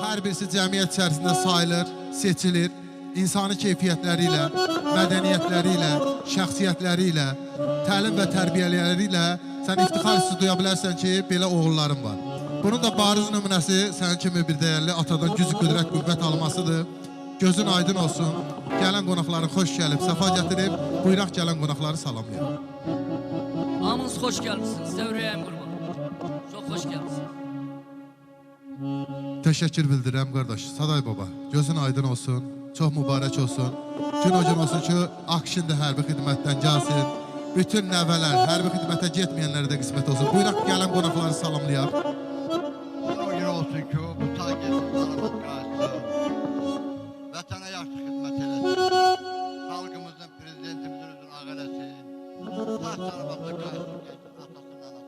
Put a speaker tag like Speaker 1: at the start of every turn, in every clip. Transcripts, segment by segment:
Speaker 1: hər birisi cəmiyyət içərisində sayılır, seçilir. İnsani keyfiyyətləri ilə, mədəniyyətləri ilə, şəxsiyyətləri ilə, təlim və tərbiyələri ilə sən iftixar hissi duya bilərsən ki, belə oğulların var. Bunun da bariz nümunəsi sənin kimi bir dəyərli atadan güc, qüdrət, qüvvət almasıdır. Gözün aydın olsun. Gələn qonaqları xoş gəlib, səfa gətirib, buyuraq gələn qonaqları salamlayaq.
Speaker 2: Hamınız xoş gəlmişsiniz, sizə ürəyim qurban. Çox xoş gəlmişsiniz.
Speaker 1: Təşəkkür bildirirəm qardaş. Saday baba, gözün aydın olsun, çox mübarək olsun. Gün o gün olsun ki, Akşin də hərbi xidmətdən gəlsin. Bütün nəvələr, hərbi xidmətə getməyənlərə də qismət olsun. Buyuraq gələn qonaqları salamlayaq.
Speaker 3: O gün olsun ki, bu taqetin salamat qarşısı. Vətənə yaxşı xidmət eləsin. Xalqımızın, prezidentimizin özünü ağ eləsin. Sağ salamatla qarşısı gəlsin, atasının anasının.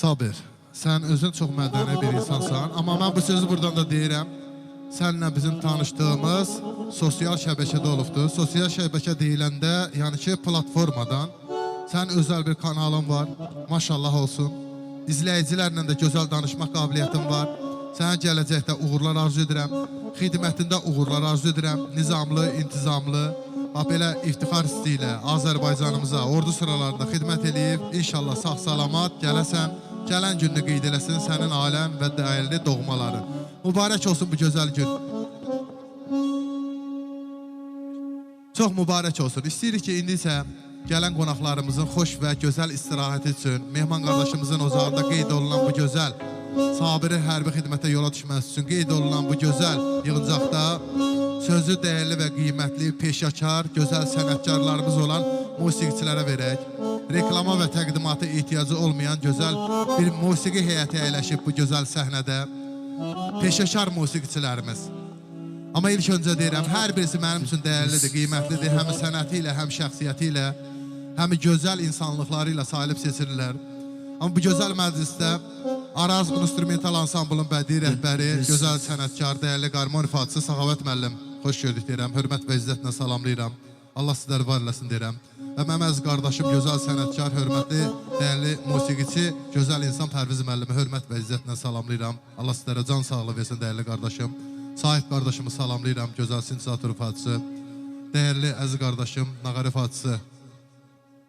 Speaker 1: Sabir, sən özün çox mədəni bir insansan. Amma mən bu sözü buradan da deyirəm. Sənlə bizim tanışdığımız sosial şəbəkədə olubdur. Sosial şəbəkə deyiləndə, yəni ki, platformadan sən özəl bir kanalın var. Maşallah olsun. İzləyicilərlə də gözəl danışmaq qabiliyyətin var. Sənə gələcəkdə uğurlar arzu edirəm. Xidmətində uğurlar arzu edirəm. Nizamlı, intizamlı, belə iftixar hissi ilə Azərbaycanımıza, ordu sıralarında xidmət eləyib, inşallah sağ-salamat gələsən, gələn gününü qeyd eləsin sənin ailən və dəyərli doğmaların. Mübarək olsun bu gözəl gün. Çox mübarək olsun. İstəyirik ki, indi isə gələn qonaqlarımızın xoş və gözəl istirahəti üçün, mehman qardaşımızın ocağında qeyd olunan bu gözəl Sabiri hərbi xidmətə yola düşməsi üçün qeyd olunan bu gözəl yığıncaqda sözü dəyərli və qiymətli, peşəkar, gözəl sənətkarlarımız olan musiqiçilərə verək. Reklama və təqdimata ehtiyacı olmayan gözəl bir musiqi heyəti əyləşib bu gözəl səhnədə. Peşəkar musiqiçilərimiz. Amma ilk öncə deyirəm, hər birisi mənim üçün dəyərlidir, qiymətlidir. Həm sənəti ilə, həm şəxsiyyəti ilə, həm gözəl insanlıqları ilə sayılıb seçilirlər. Amma bu gözəl məclisdə Araz İnstrumental Ansamblın bədii rəhbəri, gözəl sənətkar, dəyərli qarmon ifaçısı Səxavət müəllim, xoş gördük deyirəm, hörmət və izzətlə salamlayıram. Allah sizləri var eləsin deyirəm. Və mənim əziz qardaşım, gözəl sənətkar, hörmətli, dəyərli musiqiçi, gözəl insan Pərviz müəllimi, hörmət və izzətlə salamlayıram. Allah sizlərə can sağlığı versin, dəyərli qardaşım. Sahib qardaşımı salamlayıram, gözəl sintezator ifaçısı. Dəyərli əziz qardaşım, nağar ifaçısı,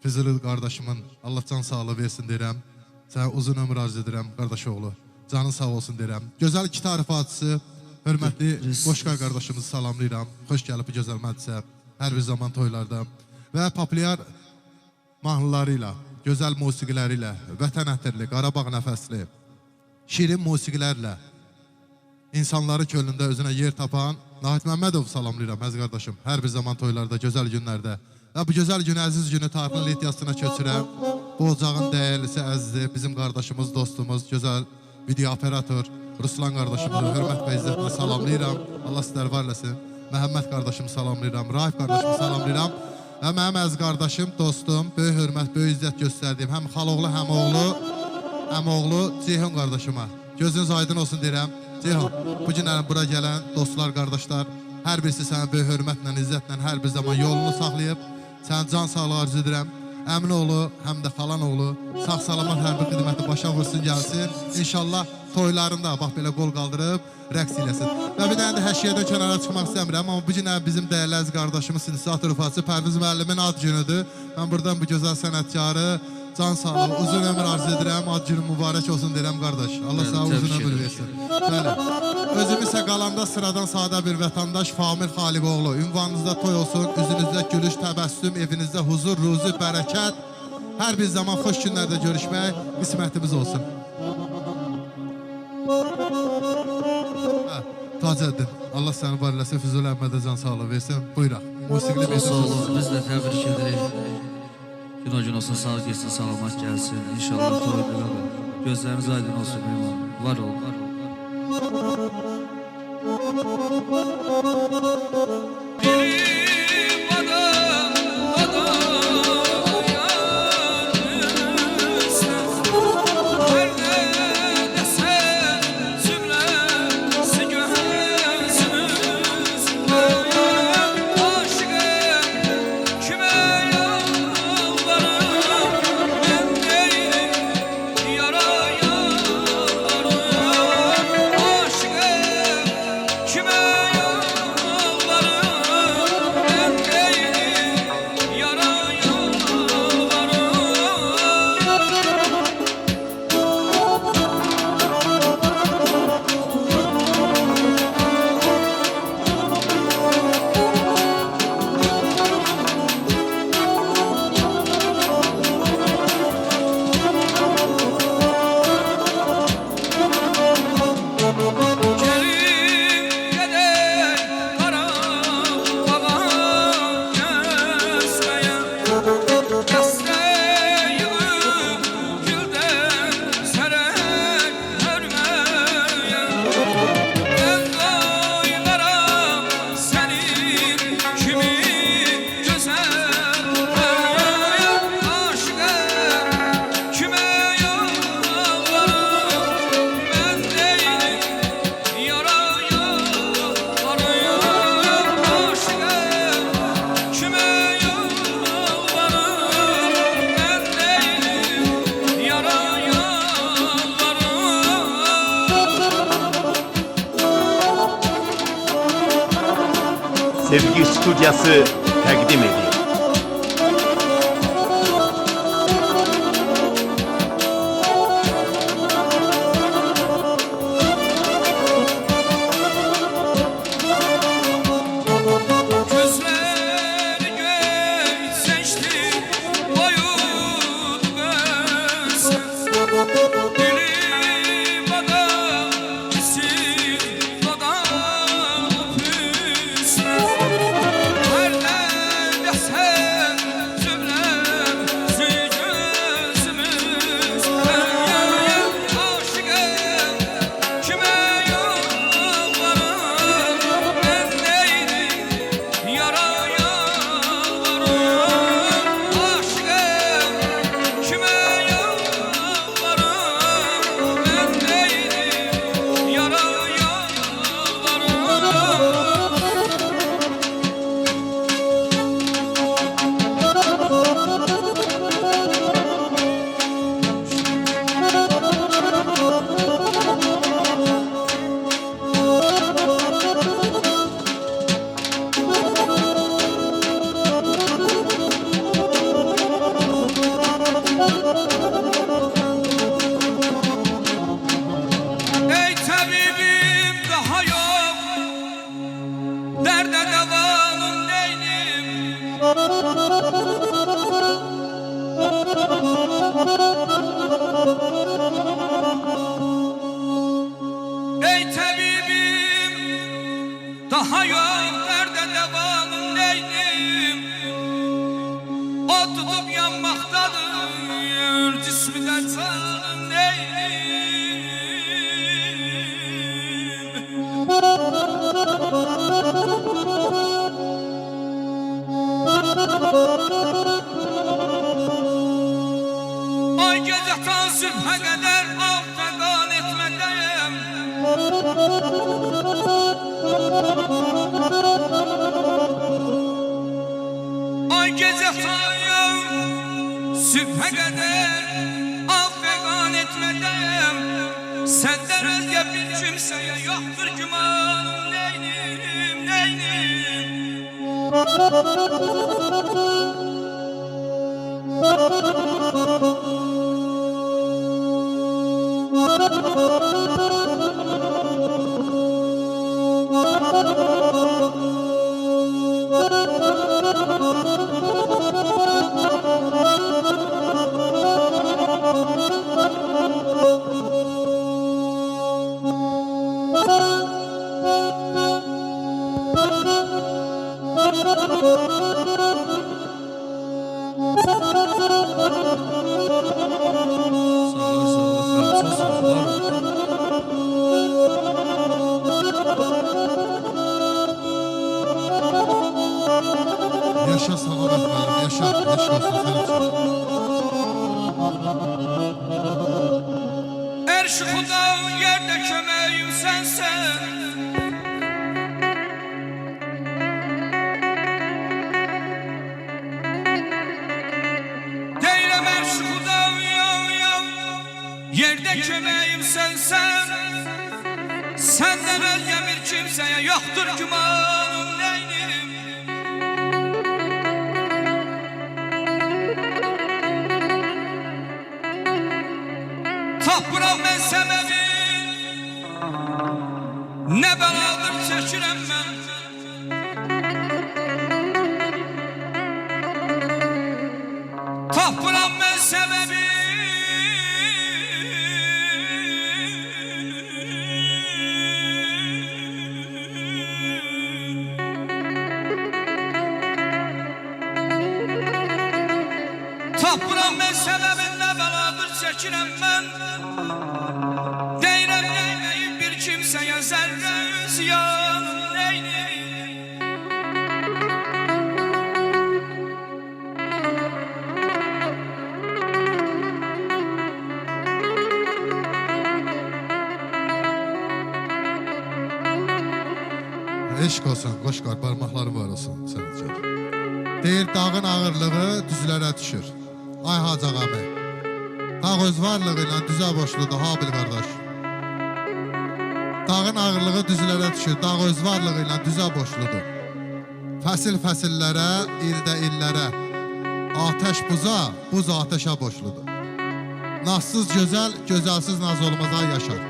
Speaker 1: Füzuli qardaşımın Allah can sağlığı versin deyirəm. Sənə uzun ömür arz edirəm, qardaş oğlu. Canın sağ olsun deyirəm. Gözəl gitar ifaçısı, hörmətli Qoşqay qardaşımızı salamlayıram. Xoş gəlib bu gözəl məclisə, hər bir zaman toylarda. Və populyar mahnıları ilə, gözəl musiqiləri ilə, vətən ətirli, Qarabağ nəfəsli, şirin musiqilərlə insanları könlündə özünə yer tapan Nahid Məmmədov salamlayıram, əziz qardaşım. Hər bir zaman toylarda, gözəl günlərdə. Və bu gözəl günü, əziz günü tarixin litiyyasına köçürəm. Bu ocağın dəyərlisi, əzizi, bizim qardaşımız, dostumuz, gözəl video operator Ruslan qardaşımızı hörmət və izzətlə salamlayıram. Allah sizləri var eləsin. Məhəmməd qardaşımı salamlayıram, Raif qardaşımı salamlayıram. Və mənim əziz qardaşım, dostum, böyük hörmət, böyük izzət göstərdiyim həm xaloğlu, həm oğlu Ceyhun qardaşıma. Gözünüz aydın olsun deyirəm. Ceyhun, bu günlərin bura gələn dostlar, qardaşlar, hər birisi sənə böyük hörmətlə, izzətlə hər bir zaman yolunu saxlayıb, sənə can sağlığı arzu edirəm. Əmin oğlu, həm də xalan oğlu, sağ-salamat hərbi xidməti başa vursun, gəlsin. İnşallah toylarında, bax belə qol qaldırıb, rəqs eləsin. Və bir dənə də həşiyyədən kənara çıxmaq istəmirəm, amma bu günə bizim dəyərli əziz qardaşımız, sintezator ifaçısı Pərviz müəllimin ad günüdür. Mən buradan bu gözəl sənətkarı, can sağlığı, uzun ömür arzu edirəm, ad günü mübarək olsun deyirəm qardaş. Allah sağ uzun ömür versin. Bəli. Özüm isə qalanda sıradan sadə bir vətəndaş Famir Xaliboğlu. Ünvanınızda toy olsun, üzünüzdə gülüş, təbəssüm, evinizdə huzur, ruzi, bərəkət. Hər bir zaman xoş günlərdə görüşmək qismətimiz olsun. Tacəddin, Allah səni var eləsin, Füzuli Əhmədə can sağlığı versin. Buyuraq, musiqili bir
Speaker 4: sağ olun, biz də təbrik edirik. Gün o gün olsun, sağ geçsin, salamat gəlsin. İnşallah toyda gözləriniz aydın olsun, meyman. Var olun, var olun.
Speaker 5: Sevgi Stüdyosu təqdim edir.
Speaker 6: Gözleri göğ seçti, boyun bensiz. Dilim adam, kesin adam püsmez. Her ne sen cümlem, gözümüz. Ben aşıkım, kime yollarım, ben neydim? Yara yalvarım, aşkım, kime yalvarım, ben neydim? Yara yalvarım. Ey tabibim daha yok, derde devanın neynim? Ey tabibim daha yok, derde devanın neynim? O tutup yanmaktadır, cisminden canım neyim? Ay geceden zülfe kadar altıdan etmedeyim. Ay geceden zülfe kadar altıdan etmedeyim. Senden özge bir kimseye yoktur gümanım, neynim, neynim?
Speaker 4: Sağ ol, sağ ol. Çok sağ ol.
Speaker 1: Yaşa Salavat müəllim, yaşa. Yaşa olsun sənin üçün.
Speaker 6: Erş Xuda yerde köməyim sənsən. Deyirəm Erş Xuda yerde köməyim sənsən. Səndən özgə bir kimsəyə yoxdur gümanım, neynim? Tapıram mən səbəbi, nə bəladır çəkirəm mən. Tapıram mən səbəbi, tapıram mən səbəbi, nə bəladır çəkirəm mən. Deyirəm neynəyim bir kimsəyə zərrə ziyan, neynəyim?
Speaker 1: Eşq olsun, qoşqar, barmaqları var olsun sənin üçün. Deyir dağın ağırlığı düzlərə düşür. Ay Hacı ağabey, dağ öz varlığı ilə düzə boşludur, Habil qardaş. Dağın ağırlığı düzlərə düşür, dağ öz varlığı ilə düzə boşludur. fəsillərə, ildə illərə. Ateş buza, buz ateşə boşludur. Nazsız gözəl, gözəlsiz naz olmaza yaşar.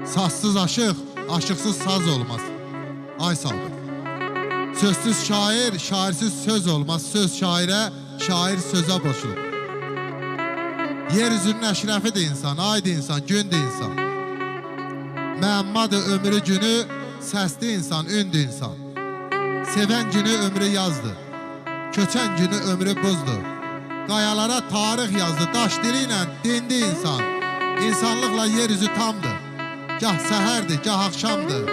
Speaker 1: Sazsız aşıq, aşıqsız saz olmaz. Ay Sabir. Sözsüz şair, şairsiz söz olmaz. Söz şairə, şair sözə boşludur. Yeryüzünün əşrəfidir insan, aydı insan, gündür insan. Məmmadır ömrü günü, səsli insan, ündü insan. Sevən günü ömrü yazdı. Köçən günü ömrü buzdur. Qayalara tarix yazdı, daş dili ilə dindi insan. İnsanlıqla yeryüzü tamdır. Gah səhərdir, gah axşamdır.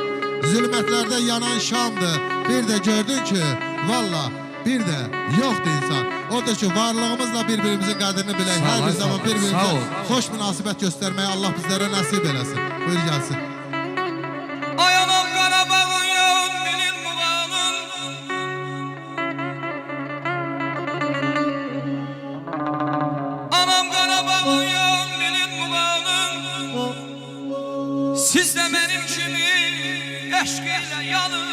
Speaker 1: Zülmətlərdə yanan şamdır. Bir də gördün ki, valla bir də yoxdur insan. Odur ki, varlığımızla bir-birimizin qədrini bilək. Hər bir zaman bir-birimizə xoş münasibət göstərməyi Allah bizlərə nəsib eləsin. Buyur gəlsin.
Speaker 6: Ay anam Qarabağın yol bilin muğanın. Anam Qarabağın yol bilin muğanın. Siz de benim kimi eşk ile yanın.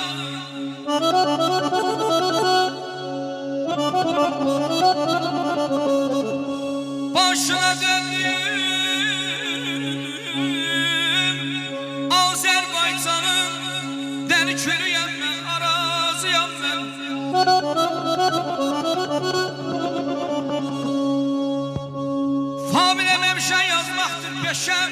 Speaker 6: Başına döndüm Azerbaycan'ın deli çürüyen ben, arazıyam ben. Famile memşen yazmaktır peşem.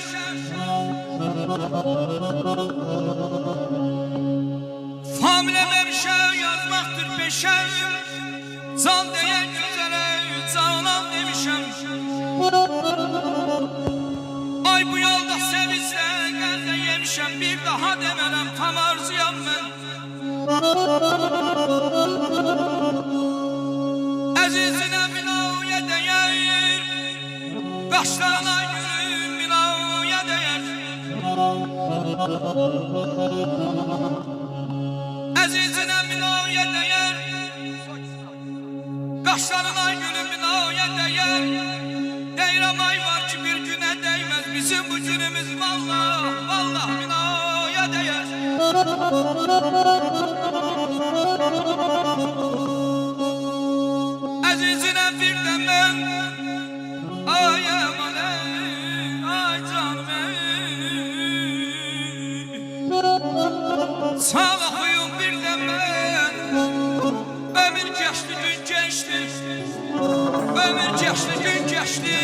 Speaker 6: Famile memşen yazmaktır peşem. Can diyen güzele canan demişem. Ay bu yolda sevinse gelde yemişem. Bir daha demelem tam arzuyam ben. Əzizine minaya değer. Başlarına gülüm minaya değer. Əzizine minaya değer. Qaşlarına gülüm minaya değer. Deyirəm ay var ki bir güne değmez. Bizim bu günümüz vallah vallah minaya değer. Əzizine bir de ben. Ay aman ey, ay canım ey. Sağlayım bir de ben. Ömür geçti gün geçti. Ömür geçti gün geçti.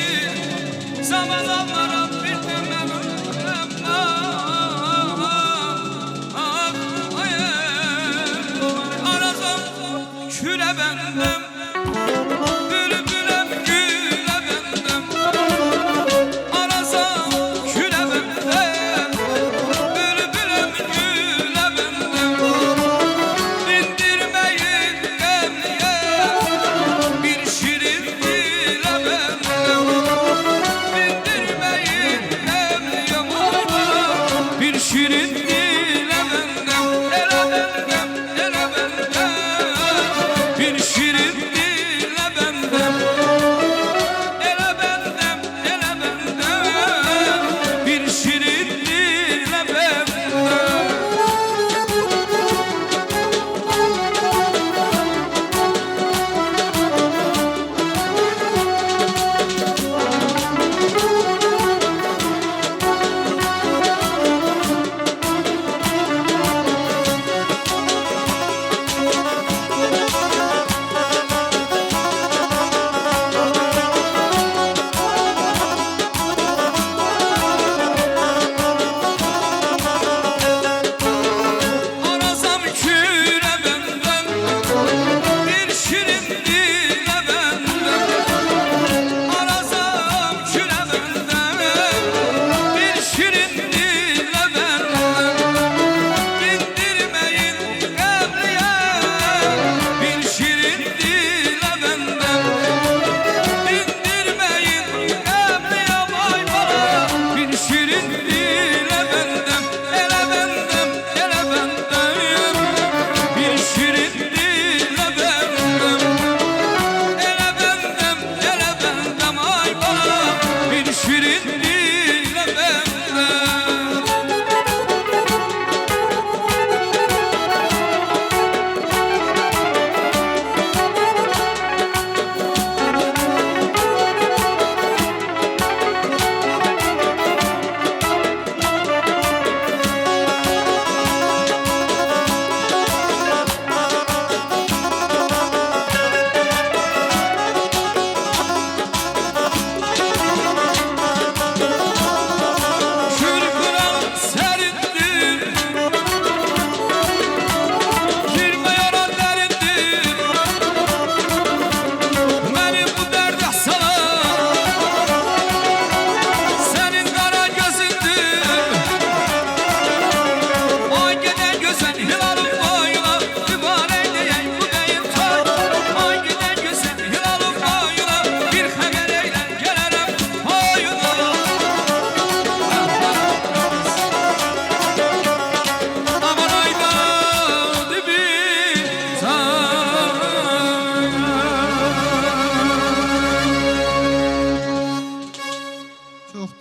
Speaker 6: Zaman almaram bir de ben. Arazım küre bendem. Bülbülüm güle bendem. Arazım küre bendem. Bülbülüm güle bendem. Bindirmeyin demliye. Bir şirin dile bendem. Bindirmeyin demliye muhba. Bir şirin dile bendem. Ele bendem, ele bendem. Bir şirin dile bendem. Ele bendem, ele bendem. Bir şirin dile bendem.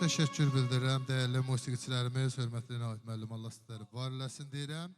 Speaker 1: təşəkkür bildirirəm. Dəyərli musiqiçilərimiz, hörmətli Nahid müəllim, Allah sizləri var eləsin deyirəm.